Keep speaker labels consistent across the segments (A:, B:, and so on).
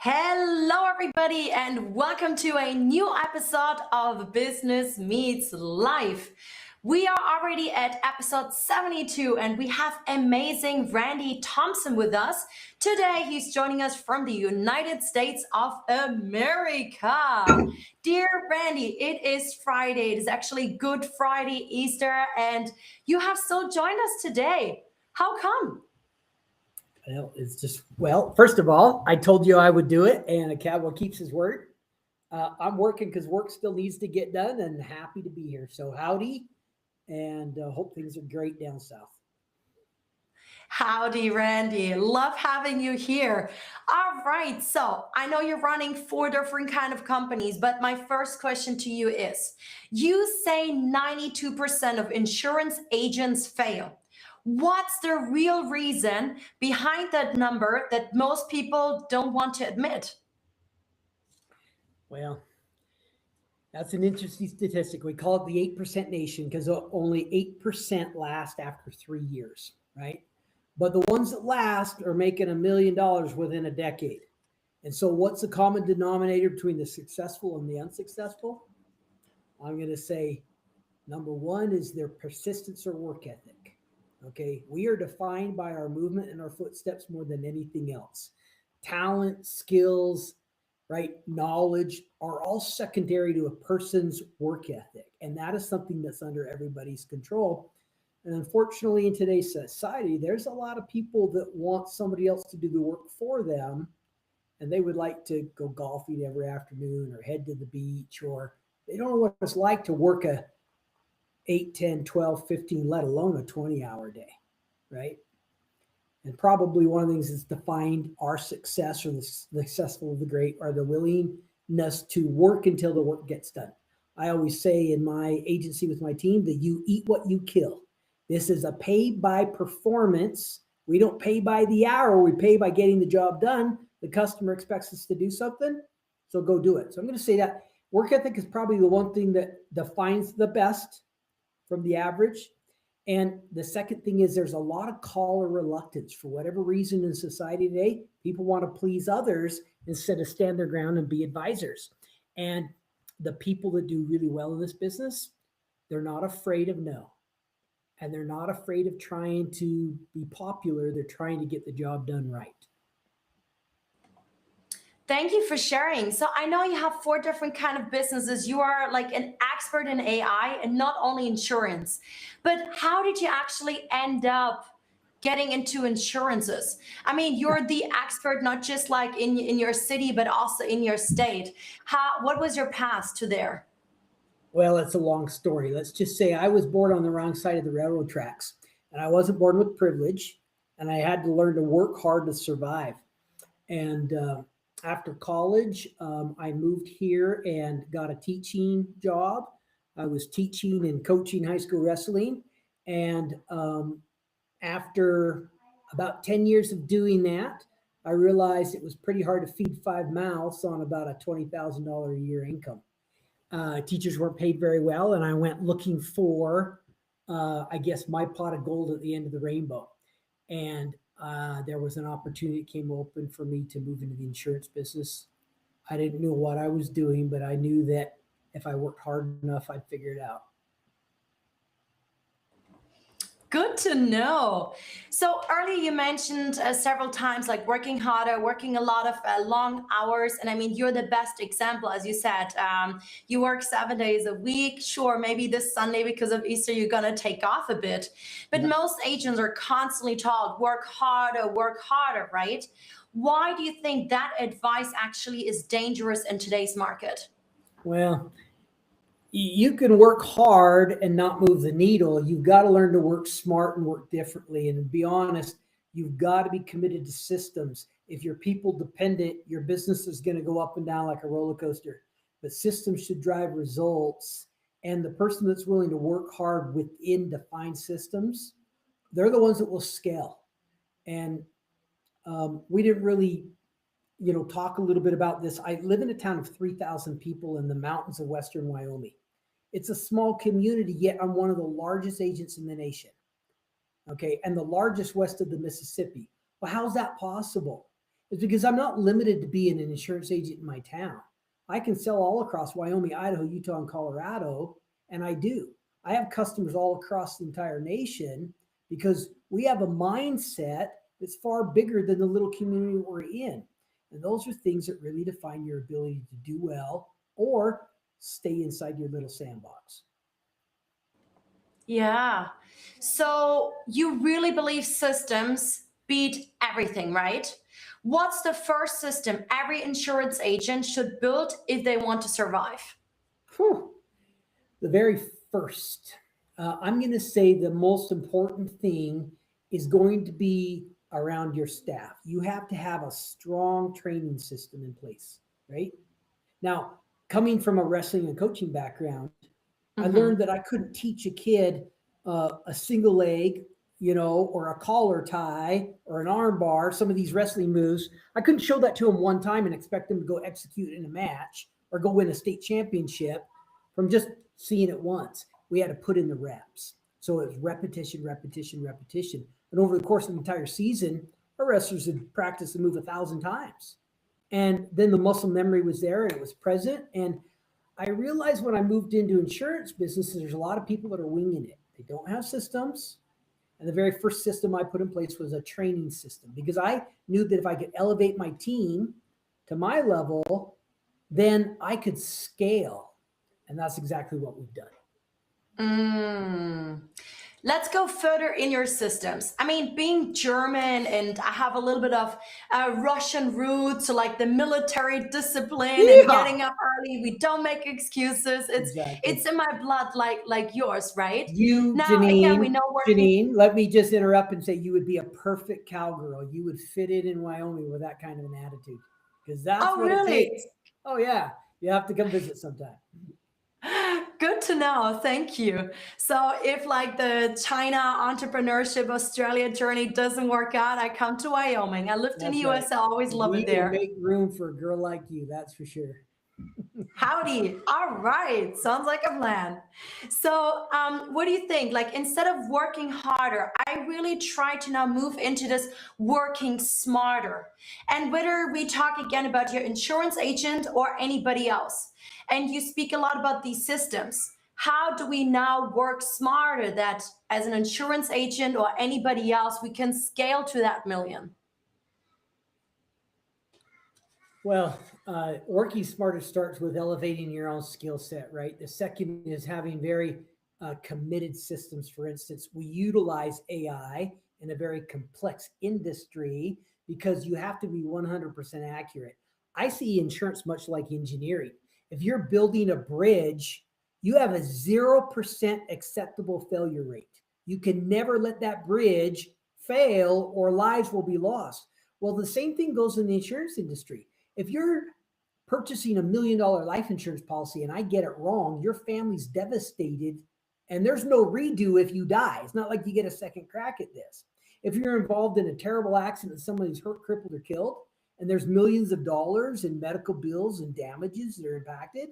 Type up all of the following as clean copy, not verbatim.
A: Hello, everybody, and welcome to a new episode of Business Meets Life. We are already at episode 72, and we have amazing Randy Thompson with us. Today, he's joining us from the United States of America. Dear Randy, it is Friday. It is actually Good Friday, Easter, and you have still joined us today. How come?
B: Well, first of all, I told you I would do it, and a cowboy keeps his word. I'm working because work still needs to get done, and happy to be here. So howdy, and hope things are great down south.
A: Howdy, Randy. Love having you here. All right. So I know you're running four different kind of companies, but my first question to you is, you say 92% of insurance agents fail. What's the real reason behind that number that most people don't want to admit?
B: Well, that's an interesting statistic. We call it the 8% nation because only 8% last after 3 years, right? But the ones that last are making $1 million within a decade. And so what's the common denominator between the successful and the unsuccessful? I'm going to say number one is their persistence or work ethic. Okay, we are defined by our movement and our footsteps more than anything else. Talent, skills, right, knowledge are all secondary to a person's work ethic. And that is something that's under everybody's control. And unfortunately, in today's society, there's a lot of people that want somebody else to do the work for them. And they would like to go golfing every afternoon or head to the beach, or they don't know what it's like to work a 8, 10, 12, 15, let alone a 20-hour day, right? And probably one of the things that's defined our success or the successful of the great are the willingness to work until the work gets done. I always say in my agency with my team that you eat what you kill. This is a pay by performance. We don't pay by the hour. We pay by getting the job done. The customer expects us to do something, so go do it. So I'm going to say that work ethic is probably the one thing that defines the best from the average. And the second thing is there's a lot of call or reluctance for whatever reason in society today. People want to please others instead of stand their ground and be advisors. And the people that do really well in this business, they're not afraid of no. And they're not afraid of trying to be popular. They're trying to get the job done right.
A: Thank you for sharing. So I know you have four different kind of businesses. You are like an expert in AI and not only insurance. But how did you actually end up getting into insurances? I mean, you're the expert not just like in your city, but also in your state. What was your path to there?
B: Well, it's a long story. Let's just say I was born on the wrong side of the railroad tracks, and I wasn't born with privilege, and I had to learn to work hard to survive. And after college, I moved here and got a teaching job. I was teaching and coaching high school wrestling. And after about 10 years of doing that, I realized it was pretty hard to feed 5 mouths on about a $20,000 a year income. Teachers weren't paid very well, and I went looking for, I guess, my pot of gold at the end of the rainbow. And there was an opportunity that came open for me to move into the insurance business. I didn't know what I was doing, but I knew that if I worked hard enough, I'd figure it out.
A: Good to know. So earlier you mentioned several times like working harder, working a lot of long hours. And I mean, you're the best example, as you said. You work 7 days a week. Sure, maybe this Sunday because of Easter, you're going to take off a bit. But most agents are constantly told, work harder, right? Why do you think that advice actually is dangerous in today's market?
B: Well, you can work hard and not move the needle. You've got to learn to work smart and work differently. And to be honest, you've got to be committed to systems. If you're people dependent, your business is going to go up and down like a roller coaster. But systems should drive results. And the person that's willing to work hard within defined systems, they're the ones that will scale. And we didn't really talk a little bit about this. I live in a town of 3,000 people in the mountains of Western Wyoming. It's a small community, yet I'm one of the largest agents in the nation. Okay. And the largest west of the Mississippi. Well, how's that possible? is because I'm not limited to being an insurance agent in my town. I can sell all across Wyoming, Idaho, Utah, and Colorado, and I do. I have customers all across the entire nation because we have a mindset that's far bigger than the little community we're in. And those are things that really define your ability to do well or stay inside your little sandbox.
A: Yeah. So you really believe systems beat everything, right? What's the first system every insurance agent should build if they want to survive?
B: Whew. The very first, I'm going to say the most important thing is going to be around your staff. You have to have a strong training system in place, right? Now, coming from a wrestling and coaching background, I
A: Hmm.
B: learned that I couldn't teach a kid a single leg, or a collar tie or an arm bar, some of these wrestling moves. I couldn't show that to them one time and expect them to go execute in a match or go win a state championship from just seeing it once. We had to put in the reps. So it was repetition, repetition, repetition. And over the course of the entire season, our wrestlers had practiced the move 1,000 times. And then the muscle memory was there and it was present. And I realized when I moved into insurance business, there's a lot of people that are winging it. They don't have systems. And the very first system I put in place was a training system because I knew that if I could elevate my team to my level, then I could scale. And that's exactly what we've done.
A: Mm. Let's go further in your systems. I mean, being German and I have a little bit of Russian roots, so like the military discipline and
B: Yeehaw!
A: getting up early. We don't make excuses. It's
B: Exactly.
A: in my blood, like yours, right?
B: You,
A: Now, again, we know working.
B: Janine, let me just interrupt and say you would be a perfect cowgirl. You would fit in Wyoming with that kind of an attitude because that's
A: Oh,
B: what it
A: really?
B: takes. Oh, yeah. You have to come visit sometime.
A: Good to know. Thank you. So if like the China entrepreneurship Australia journey doesn't work out, I come to Wyoming. I lived in the
B: That's right.
A: US. I always love
B: We
A: it
B: will
A: there.
B: make room for a girl like you. That's for sure.
A: Howdy. All right. Sounds like a plan. So, what do you think? Like, instead of working harder, I really try to now move into this working smarter. And whether we talk again about your insurance agent or anybody else, and you speak a lot about these systems. How do we now work smarter that as an insurance agent or anybody else, we can scale to that million?
B: Well, working smarter starts with elevating your own skill set, right? The second is having very committed systems. For instance, we utilize AI in a very complex industry because you have to be 100% accurate. I see insurance much like engineering. If you're building a bridge, you have a 0% acceptable failure rate. You can never let that bridge fail or lives will be lost. Well, the same thing goes in the insurance industry. If you're purchasing $1 million life insurance policy and I get it wrong, your family's devastated and there's no redo if you die. It's not like you get a second crack at this. If you're involved in a terrible accident and somebody's hurt, crippled, or killed, and there's millions of dollars in medical bills and damages that are impacted,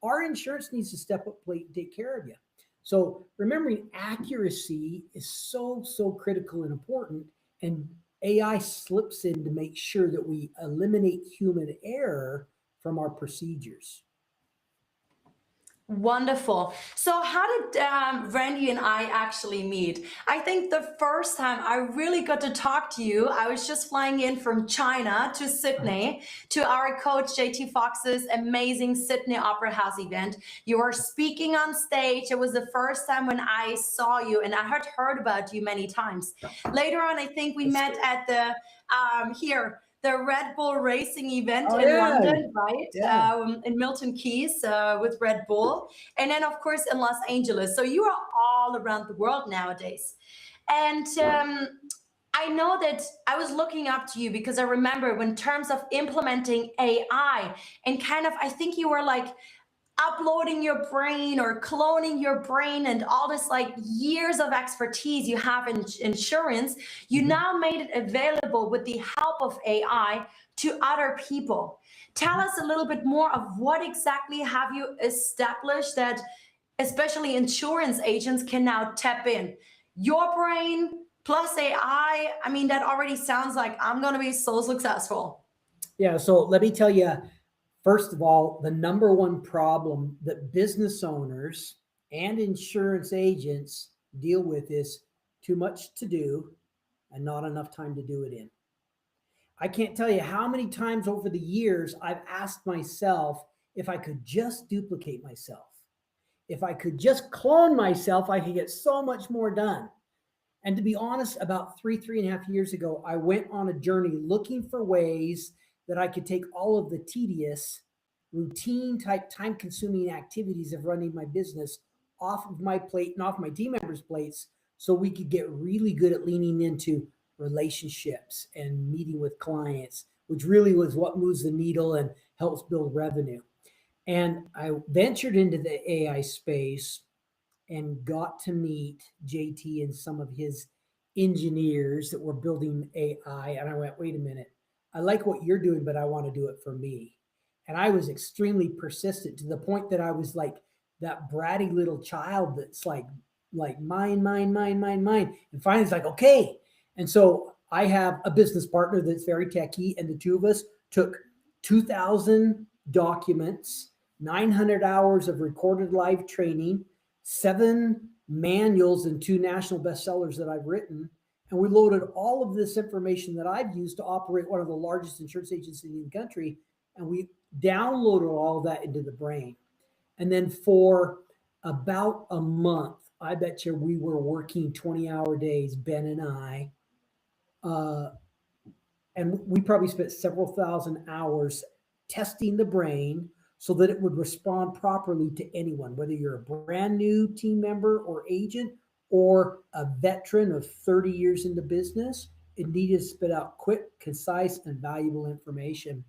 B: our insurance needs to step up plate and take care of you. So remembering accuracy is so critical and important. And AI slips in to make sure that we eliminate human error from our procedures.
A: Wonderful. So, how did Randy and I actually meet? I think the first time I really got to talk to you, I was just flying in from China to Sydney to our coach JT Fox's amazing Sydney Opera House event. You were speaking on stage. It was the first time when I saw you, and I had heard about you many times. Later on, I think we
B: That's
A: met
B: good.
A: at the Red Bull racing event
B: Oh
A: in
B: yeah,
A: London, right?
B: yeah.
A: In Milton Keynes with Red Bull. And then, of course, in Los Angeles. So you are all around the world nowadays. And I know that I was looking up to you because I remember when terms of implementing AI and kind of, I think you were like uploading your brain or cloning your brain and all this like years of expertise you have in insurance, you
B: Mhm.
A: now made it available with the help of AI to other people. Tell us a little bit more of what exactly have you established that especially insurance agents can now tap in. Your brain plus AI, I mean, that already sounds like I'm going to be so successful.
B: Yeah. So let me tell you, first of all, the number one problem that business owners and insurance agents deal with is too much to do and not enough time to do it in. I can't tell you how many times over the years I've asked myself if I could just duplicate myself. If I could just clone myself, I could get so much more done. And to be honest, about 3.5 years ago, I went on a journey looking for ways that I could take all of the tedious, routine type, time consuming activities of running my business off of my plate and off my team members' plates so we could get really good at leaning into relationships and meeting with clients, which really was what moves the needle and helps build revenue. And I ventured into the AI space and got to meet JT and some of his engineers that were building AI. And I went, wait a minute, I like what you're doing, but I want to do it for me. And I was extremely persistent to the point that I was like that bratty little child that's like mine, mine, mine, mine, mine. And finally it's like, okay. And so I have a business partner that's very techy, and the two of us took 2,000 documents, 900 hours of recorded live training, 7 manuals, and 2 national bestsellers that I've written. And we loaded all of this information that I've used to operate one of the largest insurance agencies in the country. And we downloaded all of that into the brain. And then for about a month, I bet you we were working 20-hour days, Ben and I. Uh, and we probably spent several thousand hours testing the brain so that it would respond properly to anyone, whether you're a brand new team member or agent or a veteran of 30 years in the business. It needed to spit out quick, concise, and valuable information.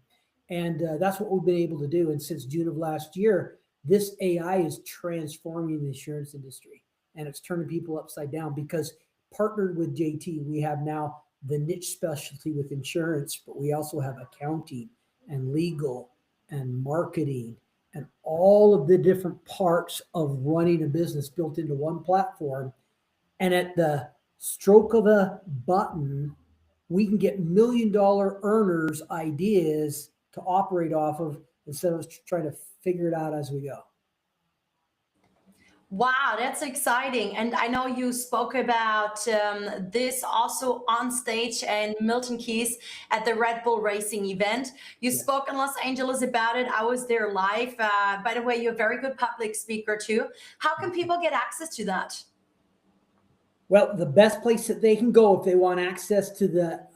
B: And that's what we've been able to do. And since June of last year, this AI is transforming the insurance industry, and it's turning people upside down because partnered with JT, we have now the niche specialty with insurance, but we also have accounting and legal and marketing and all of the different parts of running a business built into one platform. And at the stroke of a button, we can get $1 million earners ideas to operate off of instead of trying to figure it out as we go.
A: Wow, that's exciting. And I know you spoke about this also on stage in Milton Keys at the Red Bull Racing event. You
B: Yeah.
A: spoke in Los Angeles about it. I was there live. By the way, you're a very good public speaker too. How can people get access to that?
B: Well, the best place that they can go if they want access to the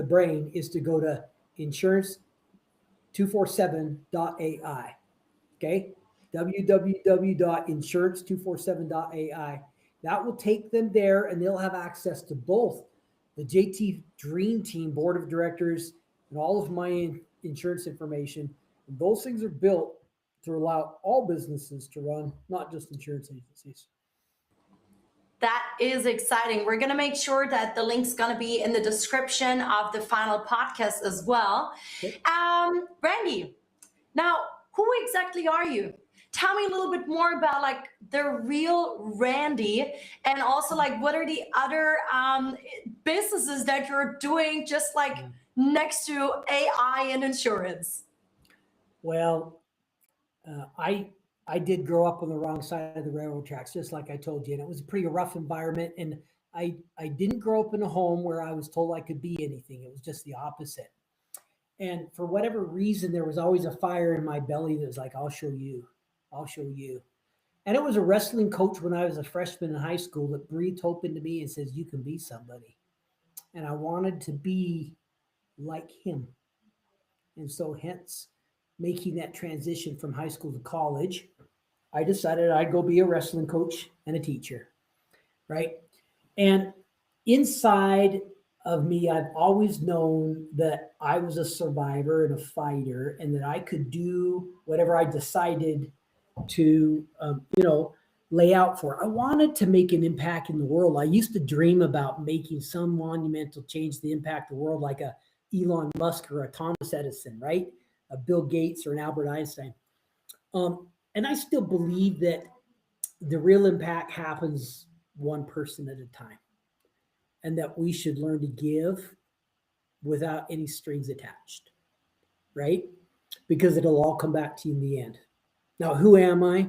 B: brain is to go to insurance247.ai. Okay, www.insurance247.ai. That will take them there, and they'll have access to both the JT Dream Team Board of Directors and all of my insurance information. And those things are built to allow all businesses to run, not just insurance agencies.
A: That is exciting. We're going to make sure that the link's going to be in the description of the final podcast as well.
B: Okay.
A: Randy, now, who exactly are you? Tell me a little bit more about like the real Randy, and also like what are the other businesses that you're doing just like next to AI and insurance?
B: Well, I did grow up on the wrong side of the railroad tracks, just like I told you, and it was a pretty rough environment. And I didn't grow up in a home where I was told I could be anything. It was just the opposite. And for whatever reason, there was always a fire in my belly that was like, I'll show you, I'll show you. And it was a wrestling coach when I was a freshman in high school that breathed hope into me and says, you can be somebody. And I wanted to be like him. And so hence making that transition from high school to college, I decided I'd go be a wrestling coach and a teacher, right? And inside of me, I've always known that I was a survivor and a fighter, and that I could do whatever I decided to, lay out for. I wanted to make an impact in the world. I used to dream about making some monumental change to impact the world, like a Elon Musk or a Thomas Edison, right? A Bill Gates or an Albert Einstein. And I still believe that the real impact happens one person at a time, and that we should learn to give without any strings attached. right? Because it'll all come back to you in the end. Now, who am I?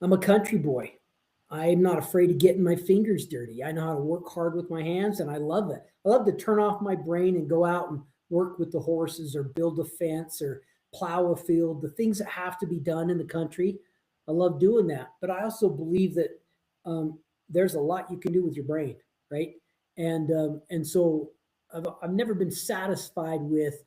B: I'm a country boy. I'm not afraid of getting my fingers dirty. I know how to work hard with my hands, and I love it. I love to turn off my brain and go out and work with the horses or build a fence or plow a field, the things that have to be done in the country. I love doing that. But I also believe that there's a lot you can do with your brain, right? And so I've never been satisfied with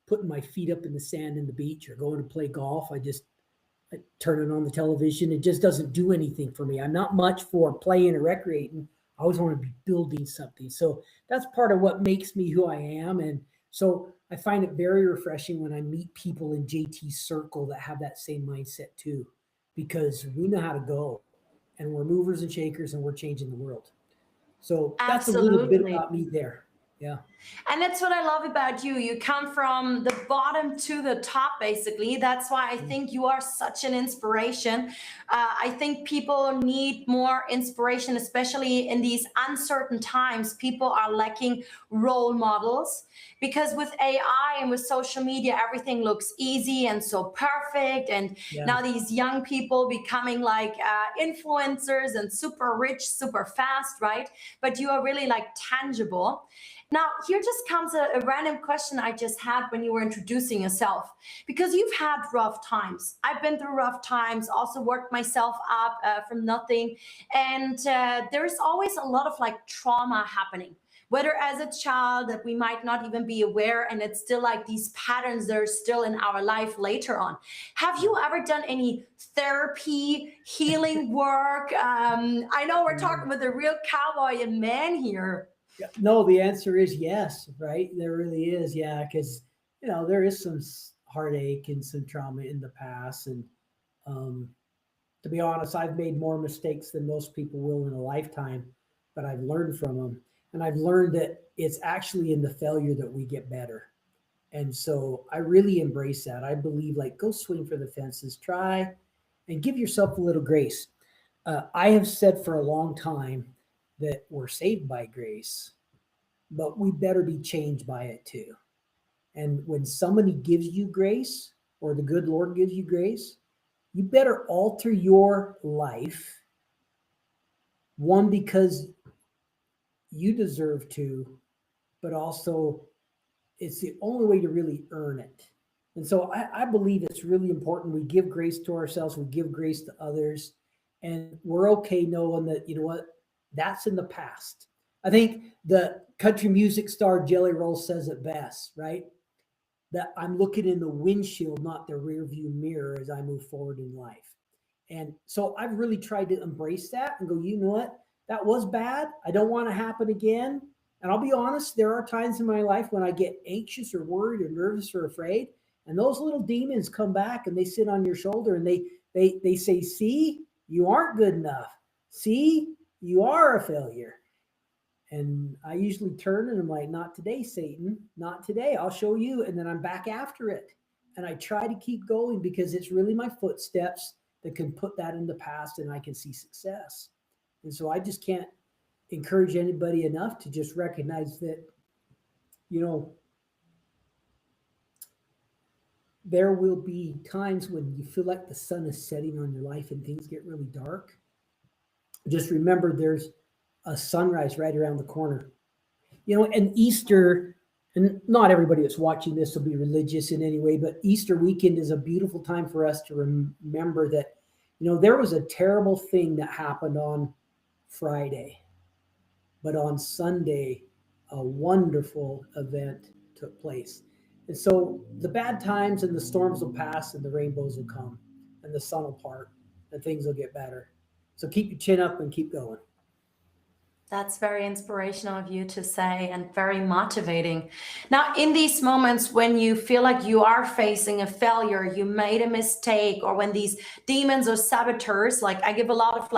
B: putting my feet up in the sand in the beach or going to play golf. I turn it on the television. It just doesn't do anything for me. I'm not much for playing or recreating. I always want to be building something. So that's part of what makes me who I am. And so I find it very refreshing when I meet people in JT's circle that have that same mindset too, because we know how to go and we're movers and shakers and we're changing the world. So that's a little bit
A: Absolutely.
B: about me there. Yeah.
A: And that's what I love about you. You come from the bottom to the top, basically. That's why I think you are such an inspiration. I think people need more inspiration, especially in these uncertain times. People are lacking role models because with AI and with social media, everything looks easy and so perfect. And
B: Yeah.
A: now these young people becoming like influencers and super rich, super fast, right? But you are really like tangible. Now, here just comes a random question I just had when you were introducing yourself, because you've had rough times. I've been through rough times, also worked myself up from nothing. And there's always a lot of like trauma happening, whether as a child that we might not even be aware, and it's still like these patterns that are still in our life later on. Have you ever done any therapy, healing work? I know we're talking with a real cowboy and man here.
B: Yeah, no, the answer is yes, right? There really is, yeah, because there is some heartache and some trauma in the past, and um, to be honest, I've made more mistakes than most people will in a lifetime, but I've learned from them, and I've learned that it's actually in the failure that we get better, and so I really embrace that. I believe like go swing for the fences, try, and give yourself a little grace. I have said for a long time that we're saved by grace, but we better be changed by it too. And when somebody gives you grace or the good Lord gives you grace, you better alter your life, one, because you deserve to, but also it's the only way to really earn it. And so I believe it's really important. We give grace to ourselves, we give grace to others, and we're okay knowing that, that's in the past. I think the country music star Jelly Roll says it best, right? That I'm looking in the windshield, not the rear view mirror as I move forward in life. And so I've really tried to embrace that and go, you know what? That was bad. I don't want to happen again. And I'll be honest, there are times in my life when I get anxious or worried or nervous or afraid. And those little demons come back and they sit on your shoulder and they say, see, you aren't good enough. See, you are a failure. And I usually turn and I'm like, not today, Satan, not today. I'll show you. And then I'm back after it. And I try to keep going because it's really my footsteps that can put that in the past and I can see success. And so I just can't encourage anybody enough to just recognize that, there will be times when you feel like the sun is setting on your life and things get really dark. Just remember there's a sunrise right around the corner. And Easter, and not everybody that's watching this will be religious in any way, but Easter weekend is a beautiful time for us to remember that, there was a terrible thing that happened on Friday, but on Sunday, a wonderful event took place. And so the bad times and the storms will pass and the rainbows will come and the sun will part and things will get better. So keep your chin up and keep going.
A: That's very inspirational of you to say and very motivating. Now, in these moments when you feel like you are facing a failure, you made a mistake, or when these demons or saboteurs, like I give a lot of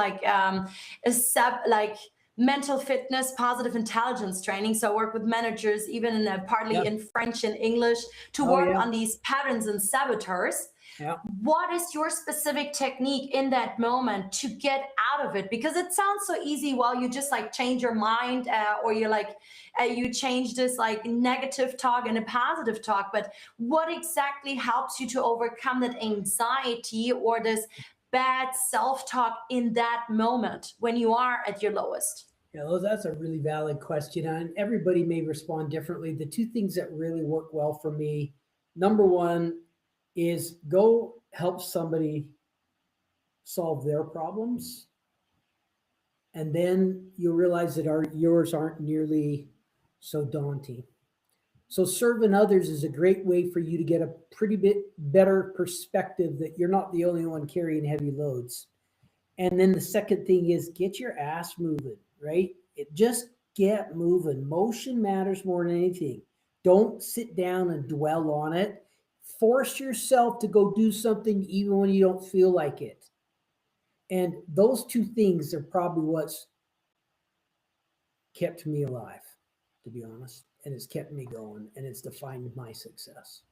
A: mental fitness, positive intelligence training. So I work with managers, even partly
B: Yeah.
A: in French and English, to
B: Oh,
A: work
B: yeah.
A: on these patterns and saboteurs.
B: Yeah.
A: What is your specific technique in that moment to get out of it? Because it sounds so easy while you just like change your mind, or you're like, you change this like negative talk and a positive talk. But what exactly helps you to overcome that anxiety or this bad self-talk in that moment when you are at your lowest?
B: Yeah, well, that's a really valid question, and everybody may respond differently. The two things that really work well for me, number one, is go help somebody solve their problems, and then you'll realize that yours aren't nearly so daunting. So serving others is a great way for you to get a pretty bit better perspective that you're not the only one carrying heavy loads. And then the second thing is get your ass moving, right? It just get moving. Motion matters more than anything. Don't sit down and dwell on it. Force yourself to go do something even when you don't feel like it. And those two things are probably what's kept me alive, to be honest. And it's kept me going and it's defined my success.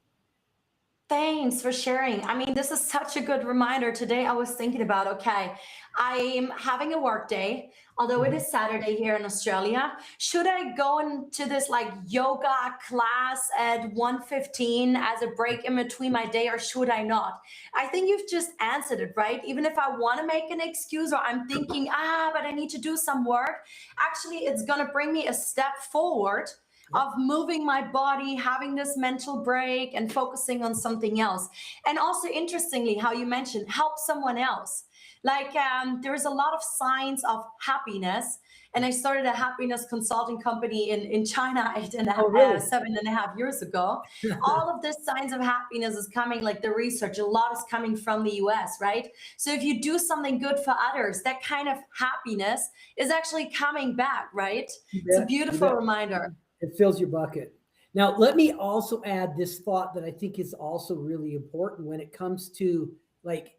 A: Thanks for sharing. I mean, this is such a good reminder. Today I was thinking about, okay, I'm having a work day, although it
B: Mhm.
A: is Saturday here in Australia. Should I go into this like yoga class at 1:15 as a break in between my day, or should I not? I think you've just answered it, right? Even if I want to make an excuse or I'm thinking, but I need to do some work, actually it's going to bring me a step forward of moving my body, having this mental break and focusing on something else. And also interestingly, how you mentioned help someone else. Like there's a lot of signs of happiness. And I started a happiness consulting company in China
B: Oh, really?
A: 7.5 years ago. All of this signs of happiness is coming, like the research, a lot is coming from the US, right? So if you do something good for others, that kind of happiness is actually coming back, right?
B: You
A: It's a
B: bet. You
A: beautiful
B: bet.
A: reminder.
B: It fills your bucket. Now, let me also add this thought that I think is also really important when it comes to like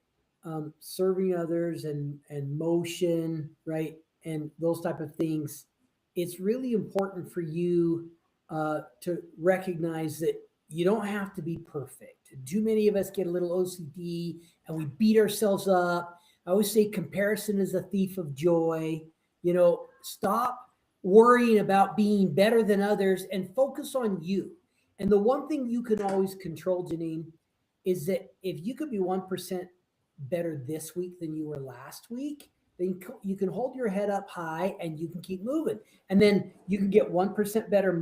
B: serving others and motion, right, and those type of things. It's really important for you to recognize that you don't have to be perfect. Too many of us get a little OCD and we beat ourselves up. I always say comparison is a thief of joy. Stop worrying about being better than others and focus on you. And the one thing you can always control, Janine, is that if you could be 1% better this week than you were last week, then you can hold your head up high and you can keep moving. And then you can get 1% better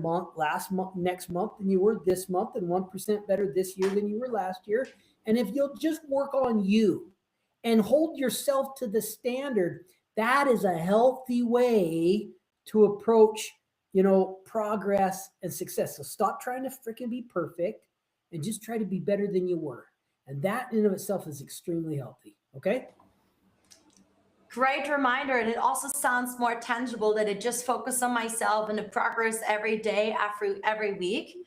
B: next month than you were this month, and 1% better this year than you were last year. And if you'll just work on you and hold yourself to the standard, that is a healthy way to approach, progress and success. So stop trying to freaking be perfect and just try to be better than you were. And that in of itself is extremely healthy. Okay.
A: Great reminder. And it also sounds more tangible that it just focus on myself and the progress every day, every week.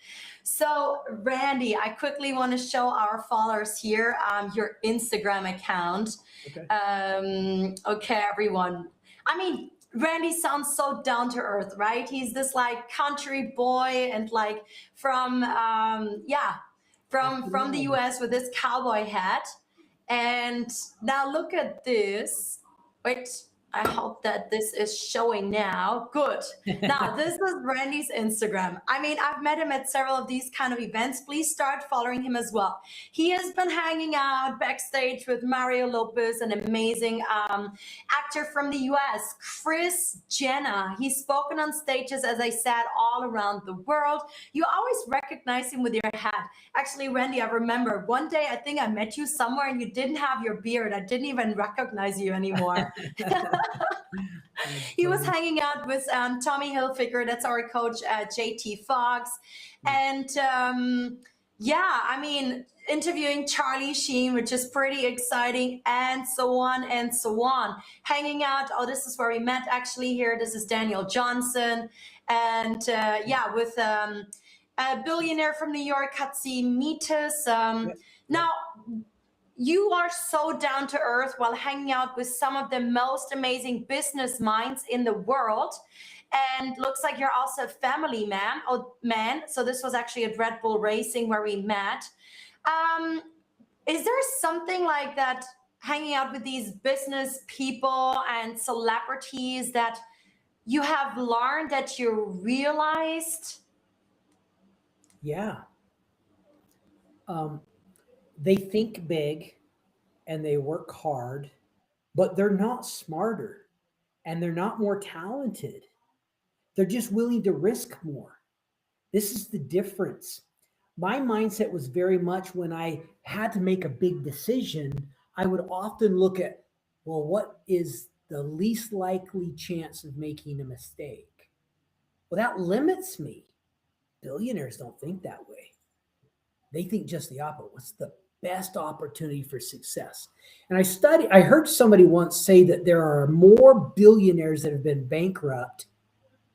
A: So Randy, I quickly want to show our followers here your Instagram account.
B: Okay.
A: Okay, everyone. I mean, Randy sounds so down to earth, right? He's this like country boy and like from from the US with this cowboy hat. And now look at this. Wait, I hope that this is showing now. Good. Now, this is Randy's Instagram. I mean, I've met him at several of these kind of events. Please start following him as well. He has been hanging out backstage with Mario Lopez, an amazing actor from the US, Kris Jenner. He's spoken on stages, as I said, all around the world. You always recognize him with your hat. Actually, Randy, I remember one day I think I met you somewhere and you didn't have your beard. I didn't even recognize you anymore. He was hanging out with Tommy Hilfiger, that's our coach, JT Fox. And I mean, interviewing Charlie Sheen, which is pretty exciting, and so on and so on. Hanging out, this is where we met actually here. This is Daniel Johnson. And with a billionaire from New York, Katsi Mitas. Now, you are so down to earth while hanging out with some of the most amazing business minds in the world. And looks like you're also a family man. Oh, man. So this was actually at Red Bull Racing where we met. Um, is there something like that, hanging out with these business people and celebrities, that you have learned, that you realized?
B: Yeah. Um, they think big and they work hard, but they're not smarter and they're not more talented. They're just willing to risk more. This is the difference. My mindset was very much when I had to make a big decision, I would often look at, well, what is the least likely chance of making a mistake? Well, that limits me. Billionaires don't think that way. They think just the opposite. What's the best opportunity for success? And I heard somebody once say that there are more billionaires that have been bankrupt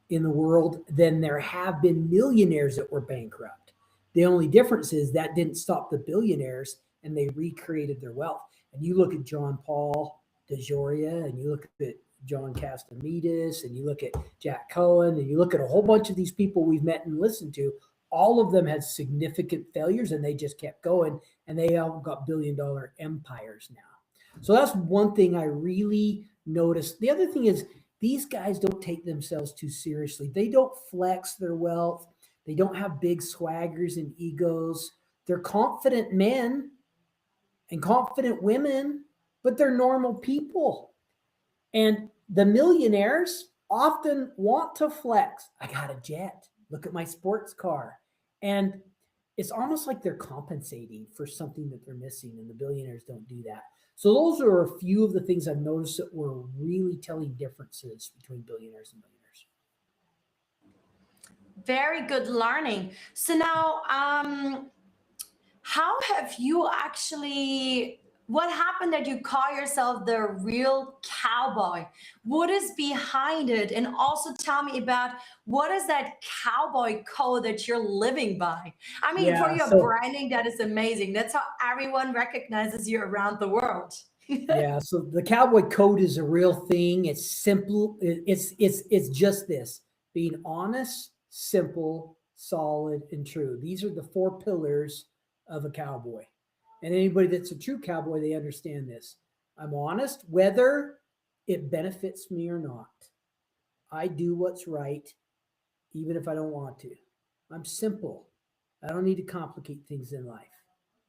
B: in the world than there have been millionaires that were bankrupt. The only difference is that didn't stop the billionaires and they recreated their wealth. And you look at John Paul DeJoria and you look at John Castanedis and you look at Jack Cohen and you look at a whole bunch of these people we've met and listened to, all of them had significant failures and they just kept going and they all got billion-dollar empires now. So that's one thing I really noticed. The other thing is these guys don't take themselves too seriously. They don't flex their wealth. They don't have big swaggers and egos. They're confident men and confident women, but they're normal people. And the millionaires often want to flex. I got a jet. Look at my sports car. And it's almost like they're compensating for something that they're missing, and the billionaires don't do that. So those are a few of the things I've noticed that were really telling differences between billionaires and millionaires.
A: Very good learning. So now, how have you actually, what happened that you call yourself the real cowboy? What is behind it? And also tell me about, what is that cowboy code that you're living by? I mean, for
B: Yeah,
A: your
B: so
A: branding, that is amazing. That's how everyone recognizes you around the world.
B: yeah, so the cowboy code is a real thing. It's simple. It's just this: being honest, simple, solid, and true. These are the four pillars of a cowboy. And anybody that's a true cowboy, they understand this. I'm honest, whether it benefits me or not. I do what's right, even if I don't want to. I'm simple. I don't need to complicate things in life.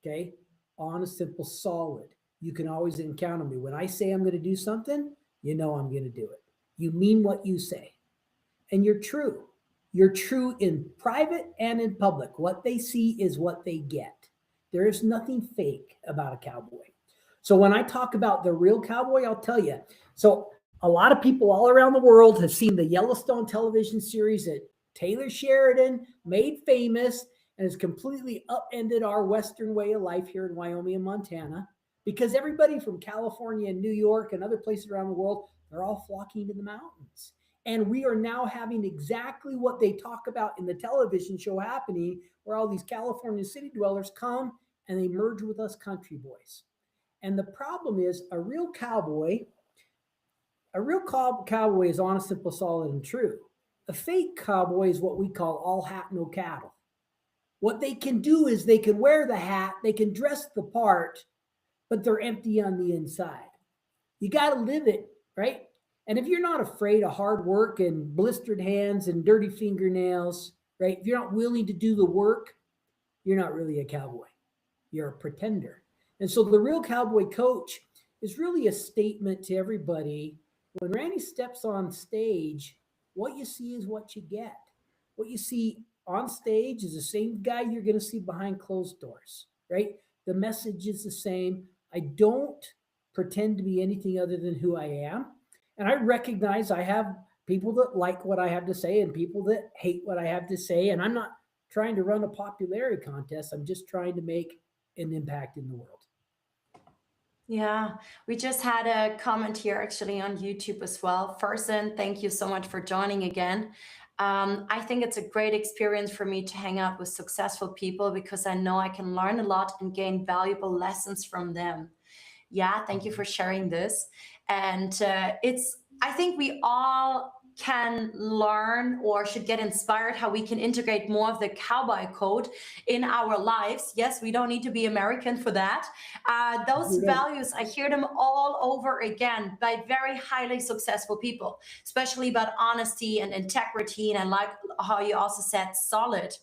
B: Okay? Honest, simple, solid. You can always encounter me. When I say I'm going to do something, you know I'm going to do it. You mean what you say. And you're true. You're true in private and in public. What they see is what they get. There is nothing fake about a cowboy. So when I talk about the real cowboy, I'll tell you. So a lot of people all around the world have seen the Yellowstone television series that Taylor Sheridan made famous and has completely upended our Western way of life here in Wyoming and Montana, because everybody from California and New York and other places around the world, they're all flocking to the mountains. And we are now having exactly what they talk about in the television show happening, where all these California city dwellers come and they merge with us country boys. And the problem is a real cowboy is honest, simple, solid, and true. A fake cowboy is what we call all hat, no cattle. What they can do is they can wear the hat, they can dress the part, but they're empty on the inside. You got to live it, right? And if you're not afraid of hard work and blistered hands and dirty fingernails, right? If you're not willing to do the work, you're not really a cowboy. You're a pretender. And so the real cowboy coach is really a statement to everybody. When Randy steps on stage, what you see is what you get. What you see on stage is the same guy you're going to see behind closed doors, right? The message is the same. I don't pretend to be anything other than who I am. And I recognize I have people that like what I have to say and people that hate what I have to say. And I'm not trying to run a popularity contest. I'm just trying to make an impact in the world.
A: Yeah, we just had a comment here actually on YouTube as well. First, thank you so much for joining again. I think it's a great experience for me to hang out with successful people because I know I can learn a lot and gain valuable lessons from them. Yeah, thank you for sharing this. And I think we all can learn or should get inspired how we can integrate more of the cowboy code in our lives. Yes, we don't need to be American for that. Those
B: You're right.
A: values, I hear them all over again by very highly successful people, especially about honesty and integrity. And I like how you also said solid.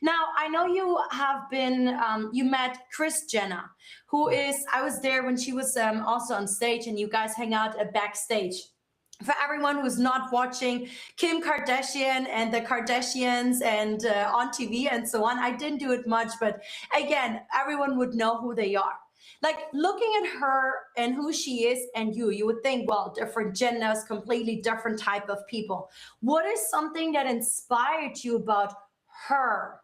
A: Now, I know you have been, you met Kris Jenner, who is, I was there when she was also on stage and you guys hang out backstage. For everyone who's not watching Kim Kardashian and the Kardashians and on TV and so on, I didn't do it much, but again, everyone would know who they are. Like looking at her and who she is and you would think, well, different genders, completely different type of people. What is something that inspired you about her?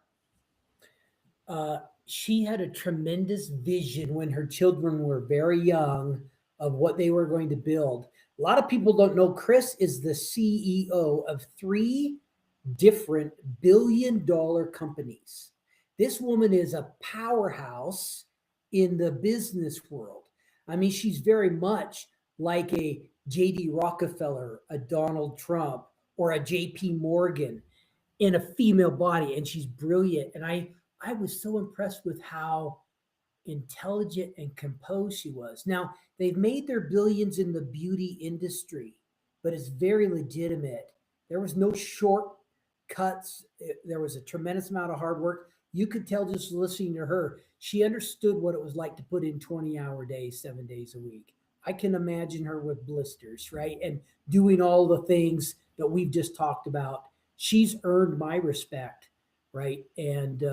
B: She had a tremendous vision when her children were very young of what they were going to build. A lot of people don't know Kris is the CEO of three different billion-dollar companies. This woman is a powerhouse in the business world. I mean, she's very much like a JD Rockefeller, a Donald Trump, or a JP Morgan in a female body, and she's brilliant. And I was so impressed with how intelligent and composed she was. Now, they've made their billions in the beauty industry, but it's very legitimate. There was no shortcuts. There was a tremendous amount of hard work. You could tell just listening to her, she understood what it was like to put in 20-hour days, 7 days a week. I can imagine her with blisters, right? And doing all the things that we've just talked about. She's earned my respect, right? And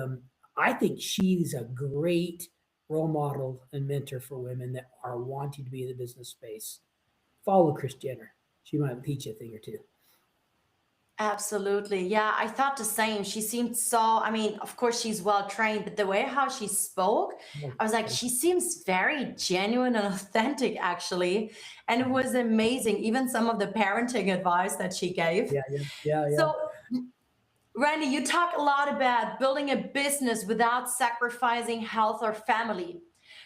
B: I think she's a great role model and mentor for women that are wanting to be in the business space. Follow Kris Jenner. She might teach you a thing or two.
A: Absolutely. Yeah, I thought the same. She seemed so, I mean, of course she's well trained, but the way how she spoke,
B: Oh,
A: I was like,
B: yeah,
A: she seems very genuine and authentic, actually. And it
B: mhm.
A: was amazing, even some of the parenting advice that she gave.
B: Yeah, yeah, yeah, yeah.
A: So, Randy, you talk a lot about building a business without sacrificing health or family.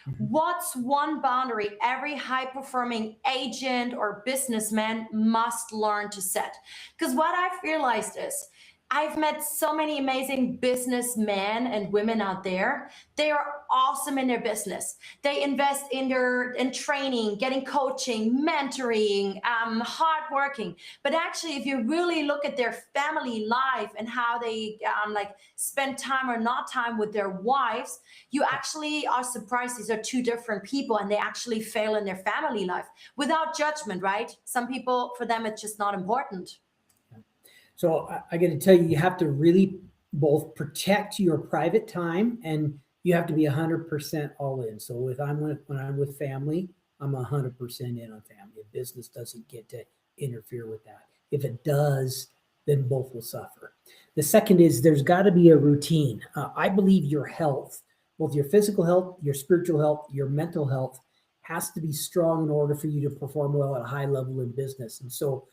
B: Mhm.
A: What's one boundary every high performing agent or businessman must learn to set? Because what I've realized is I've met so many amazing businessmen and women out there. They are awesome in their business. They invest in their in training, getting coaching, mentoring, hardworking. But actually, if you really look at their family life and how they like spend time or not time with their wives, you actually are surprised these are two different people and they actually fail in their family life without judgment, right? Some people, for them, it's just not important.
B: So I got to tell you, you have to really both protect your private time and you have to be 100% all in. So when I'm with family, I'm 100% in on family. If business doesn't get to interfere with that. If it does, then both will suffer. The second is there's got to be a routine. I believe your health, both your physical health, your spiritual health, your mental health, has to be strong in order for you to perform well at a high level in business. And so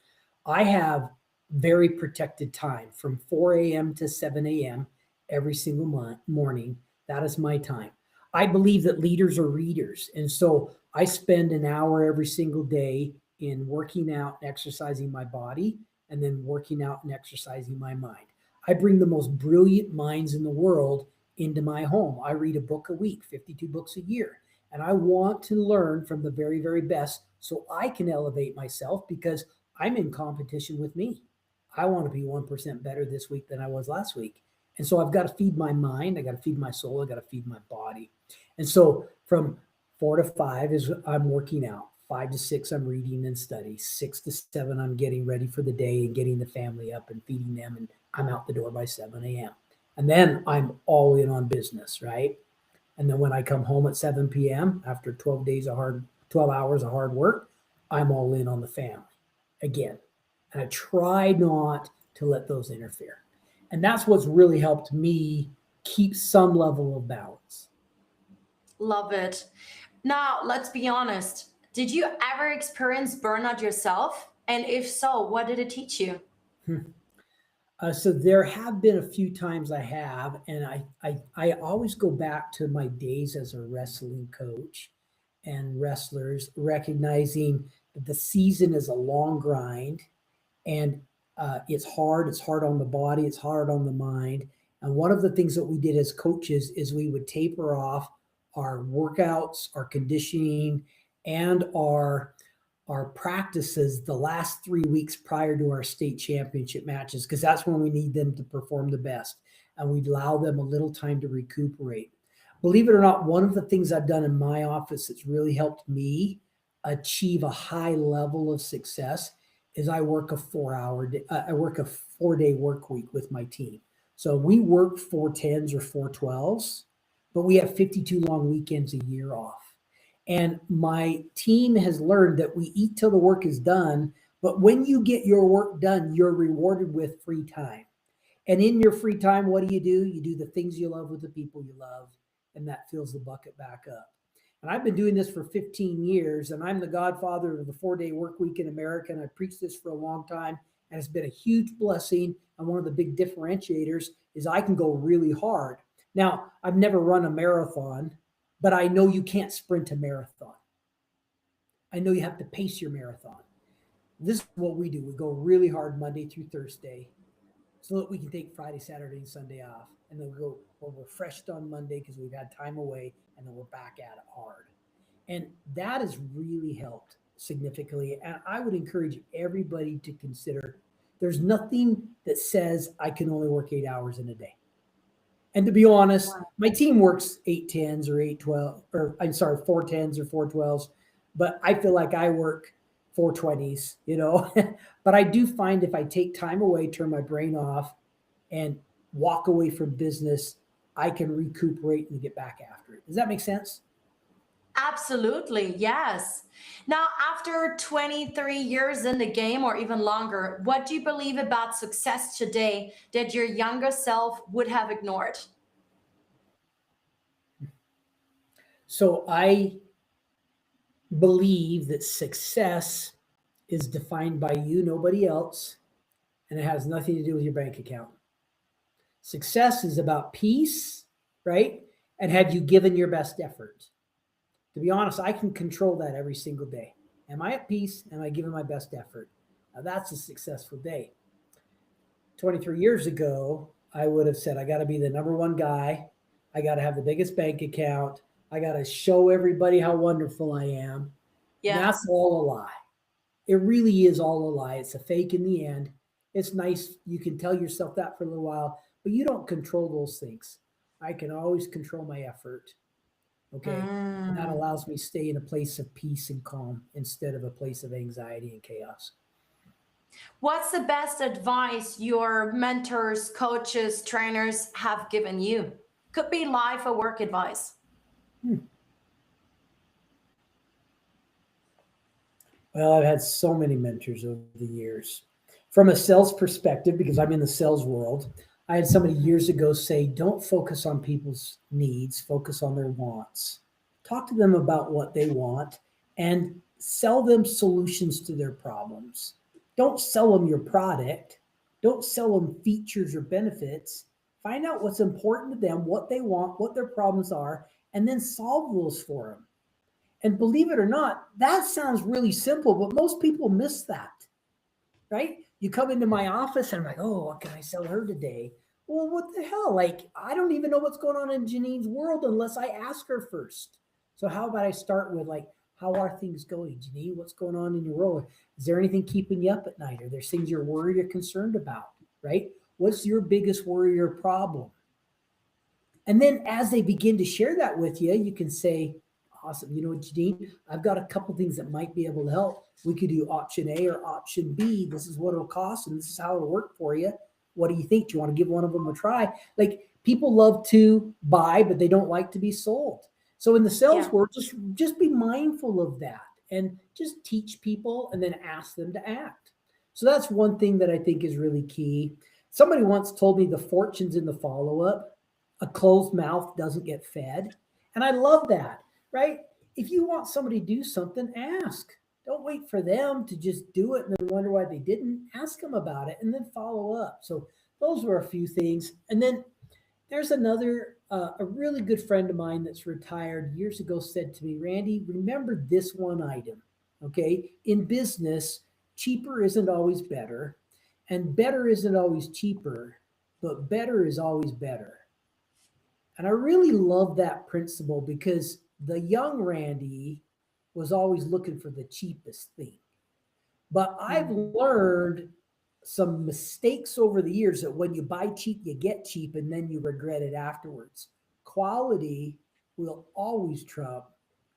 B: I have very protected time from 4 a.m. to 7 a.m. every single morning. That is my time. I believe that leaders are readers. And so I spend an hour every single day in working out and exercising my body and then working out and exercising my mind. I bring the most brilliant minds in the world into my home. I read a book a week, 52 books a year. And I want to learn from the very, very best so I can elevate myself because I'm in competition with me. I want to be 1% better this week than I was last week. And so I've got to feed my mind. I got to feed my soul. I got to feed my body. And so from 4 to 5 is I'm working out. 5 to 6, I'm reading and study. 6 to 7, I'm getting ready for the day and getting the family up and feeding them. And I'm out the door by 7 a.m. And then I'm all in on business, right? And then when I come home at 7 p.m. after 12 hours of hard work, I'm all in on the family again. And I try not to let those interfere. And that's what's really helped me keep some level of balance.
A: Love it. Now, let's be honest. Did you ever experience burnout yourself? And if so, what did it teach you?
B: Hmm. So there have been a few times I have, and I always go back to my days as a wrestling coach and wrestlers, recognizing that the season is a long grind, and it's hard. It's hard on the body. It's hard on the mind. And one of the things that we did as coaches is we would taper off our workouts, our conditioning, and our practices the last 3 weeks prior to our state championship matches, because that's when we need them to perform the best. And we allow them a little time to recuperate. Believe it or not, one of the things I've done in my office that's really helped me achieve a high level of success is I work a 4-day work week with my team. So we work 4 10s or 4 12s, but we have 52 long weekends a year off. And my team has learned that we eat till the work is done, but when you get your work done, you're rewarded with free time. And in your free time, what do? You do the things you love with the people you love, and that fills the bucket back up. And I've been doing this for 15 years, and I'm the godfather of the 4-day work week in America, and I preached this for a long time, and it's been a huge blessing. And one of the big differentiators is I can go really hard. Now, I've never run a marathon, but I know you can't sprint a marathon. I know you have to pace your marathon. This is what we do. We go really hard Monday through Thursday so that we can take Friday, Saturday, and Sunday off. And then we're refreshed on Monday because we've had time away, and then we're back at it hard. And that has really helped significantly. And I would encourage everybody to consider there's nothing that says I can only work 8 hours in a day. And to be honest, my team works 8 10s or 8 12, or I'm sorry, 4 10s or 4 12s, but I feel like I work 4 20s, But I do find if I take time away, turn my brain off, and walk away from business, I can recuperate and get back after it. Does that make sense?
A: Absolutely, yes. Now, after 23 years in the game or even longer, what do you believe about success today that your younger self would have ignored?
B: So I believe that success is defined by you, nobody else, and it has nothing to do with your bank account. Success is about peace, right? And have you given your best effort? To be honest, I can control that every single day. Am I at peace? Am I giving my best effort? Now, that's a successful day. 23 years ago, I would have said, I got to be the number one guy. I got to have the biggest bank account. I got to show everybody how wonderful I am. And
A: Yeah.
B: that's all a lie. It really is all a lie. It's a fake in the end. It's nice. You can tell yourself that for a little while, but you don't control those things. I can always control my effort. Okay. And that
A: Mm.
B: allows me to stay in a place of peace and calm instead of a place of anxiety and chaos.
A: What's the best advice your mentors, coaches, trainers have given you? Could be life or work advice.
B: Hmm. Well, I've had so many mentors over the years. From a sales perspective, because I'm in the sales world, I had somebody years ago say, don't focus on people's needs, focus on their wants. Talk to them about what they want and sell them solutions to their problems. Don't sell them your product. Don't sell them features or benefits. Find out what's important to them, what they want, what their problems are, and then solve those for them. And believe it or not, that sounds really simple, but most people miss that, right? You come into my office and I'm like, oh, what can I sell her today? Well, what the hell? Like, I don't even know what's going on in Janine's world unless I ask her first. So how about I start with like, how are things going? Janine, what's going on in your world? Is there anything keeping you up at night? Are there things you're worried or concerned about, right? What's your biggest worry or problem? And then as they begin to share that with you, you can say, awesome. You know what, Janine? I've got a couple things that might be able to help. We could do option A or option B. This is what it'll cost, and this is how it'll work for you. What do you think? Do you want to give one of them a try? Like, people love to buy, but they don't like to be sold. So in the sales
A: Yeah.
B: world, just be mindful of that and just teach people and then ask them to act. So that's one thing that I think is really key. Somebody once told me the fortune's in the follow-up. A closed mouth doesn't get fed. And I love that, right? If you want somebody to do something, ask. Don't wait for them to just do it and then wonder why they didn't. Ask them about it and then follow up. So those were a few things. And then there's another, a really good friend of mine that's retired years ago said to me, Randy, remember this one item. Okay. In business, cheaper isn't always better, and better isn't always cheaper, but better is always better. And I really love that principle because the young Randy was always looking for the cheapest thing. But I've
A: Mm.
B: learned some mistakes over the years that when you buy cheap, you get cheap and then you regret it afterwards. Quality will always trump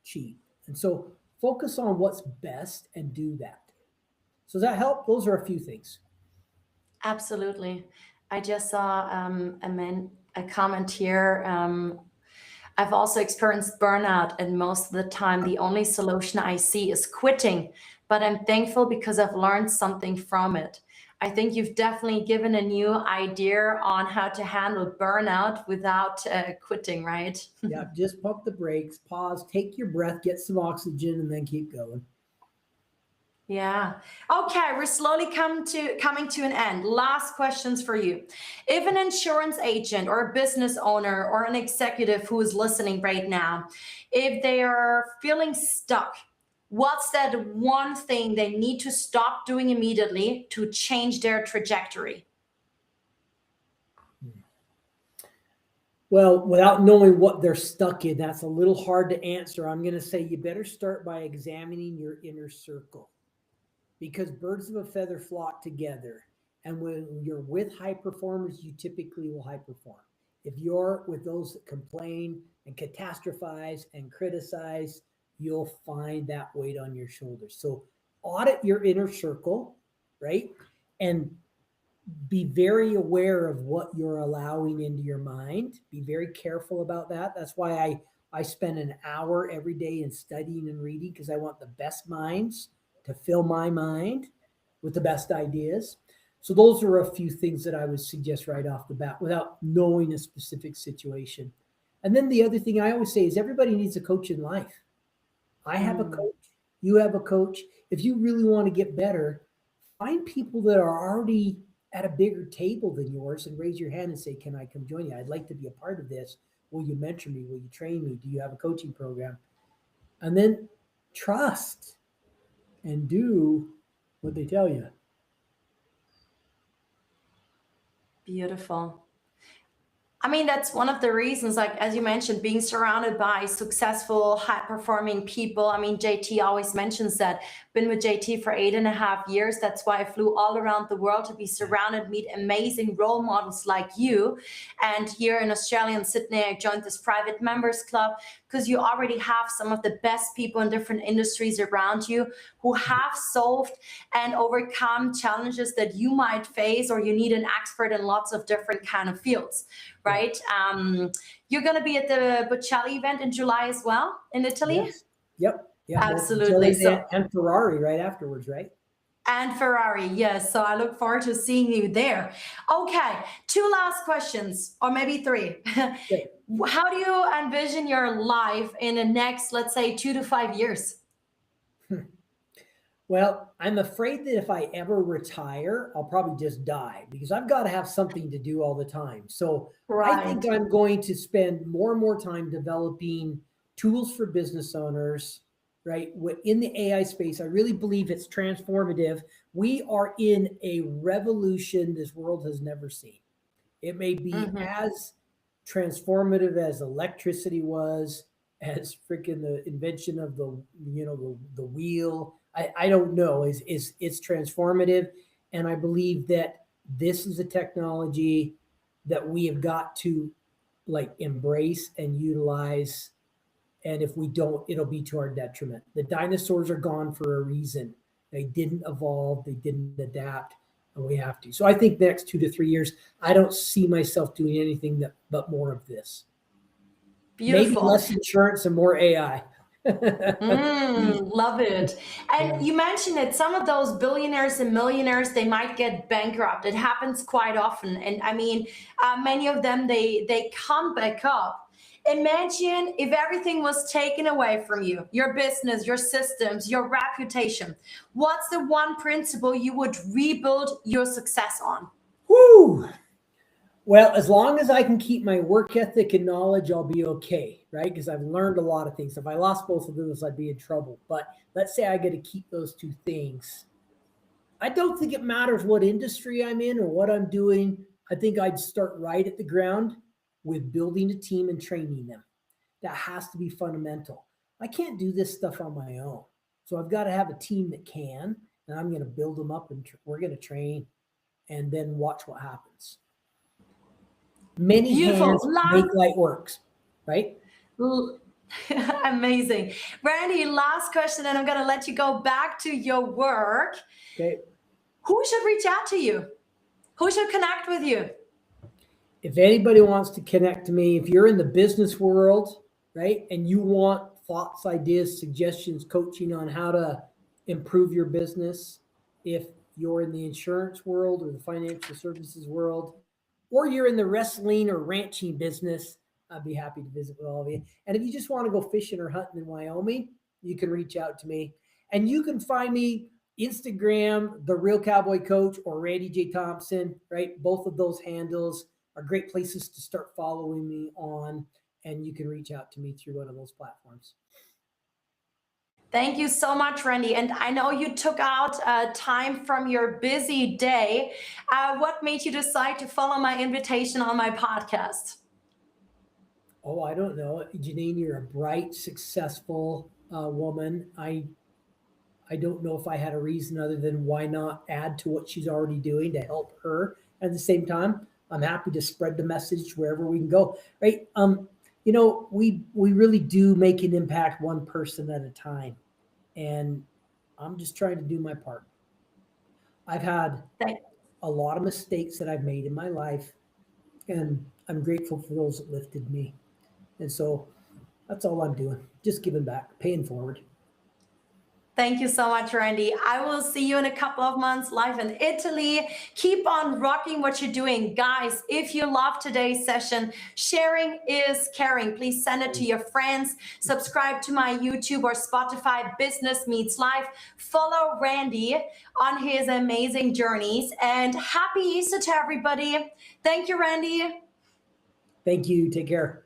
B: cheap. And so focus on what's best and do that. So does that help? Those are a few things.
A: Absolutely. I just saw a comment here. I've also experienced burnout, and most of the time, the only solution I see is quitting. But I'm thankful because I've learned something from it. I think you've definitely given a new idea on how to handle burnout without quitting, right?
B: Yeah, just pump the brakes, pause, take your breath, get some oxygen, and then keep going.
A: Yeah. Okay, we're slowly coming to an end. Last questions for you. If an insurance agent or a business owner or an executive who is listening right now, if they are feeling stuck, what's that one thing they need to stop doing immediately to change their trajectory?
B: Well, without knowing what they're stuck in, that's a little hard to answer. I'm going to say you better start by examining your inner circle because birds of a feather flock together. And when you're with high performers, you typically will high perform. If you're with those that complain and catastrophize and criticize, you'll find that weight on your shoulders. So audit your inner circle, right? And be very aware of what you're allowing into your mind. Be very careful about that. That's why I spend an hour every day in studying and reading because I want the best minds to fill my mind with the best ideas. So those are a few things that I would suggest right off the bat without knowing a specific situation. And then the other thing I always say is everybody needs a coach in life. I have a
A: Mm.
B: coach, you have a coach. If you really want to get better, find people that are already at a bigger table than yours and raise your hand and say, can I come join you? I'd like to be a part of this. Will you mentor me? Will you train me? Do you have a coaching program? And then trust and do what they tell you.
A: Beautiful. I mean, that's one of the reasons, like, as you mentioned, being surrounded by successful, high performing people. I mean, JT always mentions that. Been with JT for 8.5 years. That's why I flew all around the world to be surrounded, meet amazing role models like you. And here in Australia and Sydney, I joined this private members club because you already have some of the best people in different industries around you who have solved and overcome challenges that you might face, or you need an expert in lots of different kind of fields,
B: Yeah.
A: right? You're going to be at the Bocelli event in July as well in Italy.
B: Yes. Yep. Yeah. Both
A: Absolutely.
B: Jelly
A: So,
B: and Ferrari right afterwards, right?
A: and Ferrari, yes. So I look forward to seeing you there. Okay, two last questions, or maybe three.
B: Okay.
A: How do you envision your life in the next, let's say, 2 to 5 years?
B: Well, I'm afraid that if I ever retire, I'll probably just die because I've got to have something to do all the time. So I think
A: Right.
B: I'm going to spend more and more time developing tools for business owners, right? In the AI space, I really believe it's transformative. We are in a revolution this world has never seen. It may be
A: Mhm.
B: as transformative as electricity was, as freaking the invention of the wheel. I don't know. Is it's transformative, and I believe that this is a technology that we have got to like embrace and utilize. And if we don't, it'll be to our detriment. The dinosaurs are gone for a reason. They didn't evolve, they didn't adapt, and we have to. So I think the next 2 to 3 years, I don't see myself doing anything but more of this. Maybe
A: Beautiful.
B: less insurance and more AI.
A: Love it. And
B: Yeah.
A: you mentioned that some of those billionaires and millionaires, they might get bankrupt. It happens quite often. And I mean, many of them, they come back up. Imagine if everything was taken away from you, your business, your systems, your reputation. What's the one principle you would rebuild your success on?
B: Whoo! Well, as long as I can keep my work ethic and knowledge, I'll be okay, right? Because I've learned a lot of things. If I lost both of those, I'd be in trouble. But let's say I got to keep those two things. I don't think it matters what industry I'm in or what I'm doing. I think I'd start right at the ground with building a team and training them. That has to be fundamental. I can't do this stuff on my own. So I've got to have a team that can, and I'm going to build them up and we're going to train and then watch what happens. Many
A: Beautiful.
B: hands make light works, right?
A: Amazing. Randy, last question, and I'm going to let you go back to your work.
B: Okay.
A: Who should reach out to you? Who should connect with you?
B: If anybody wants to connect to me, if you're in the business world, right, and you want thoughts, ideas, suggestions, coaching on how to improve your business, if you're in the insurance world or the financial services world, or you're in the wrestling or ranching business, I'd be happy to visit with all of you. And if you just want to go fishing or hunting in Wyoming, you can reach out to me. And you can find me Instagram, The Real Cowboy Coach, or Randy J. Thompson, right? Both of those handles are great places to start following me on, and you can reach out to me through one of those platforms.
A: Thank you so much, Randy. And I know you took out time from your busy day. What made you decide to follow my invitation on my podcast?
B: Oh, I don't know. Janine, you're a bright, successful woman. I don't know if I had a reason other than why not add to what she's already doing to help her. At the same time, I'm happy to spread the message wherever we can go, right? We really do make an impact one person at a time. And I'm just trying to do my part. I've had a lot of mistakes that I've made in my life, and I'm grateful for those that lifted me. And so that's all I'm doing. Just giving back, paying forward.
A: Thank you so much, Randy. I will see you in a couple of months live in Italy. Keep on rocking what you're doing. Guys, if you love today's session, sharing is caring. Please send it to your friends. Subscribe to my YouTube or Spotify, Business Meets Life. Follow Randy on his amazing journeys. And happy Easter to everybody. Thank you, Randy.
B: Thank you. Take care.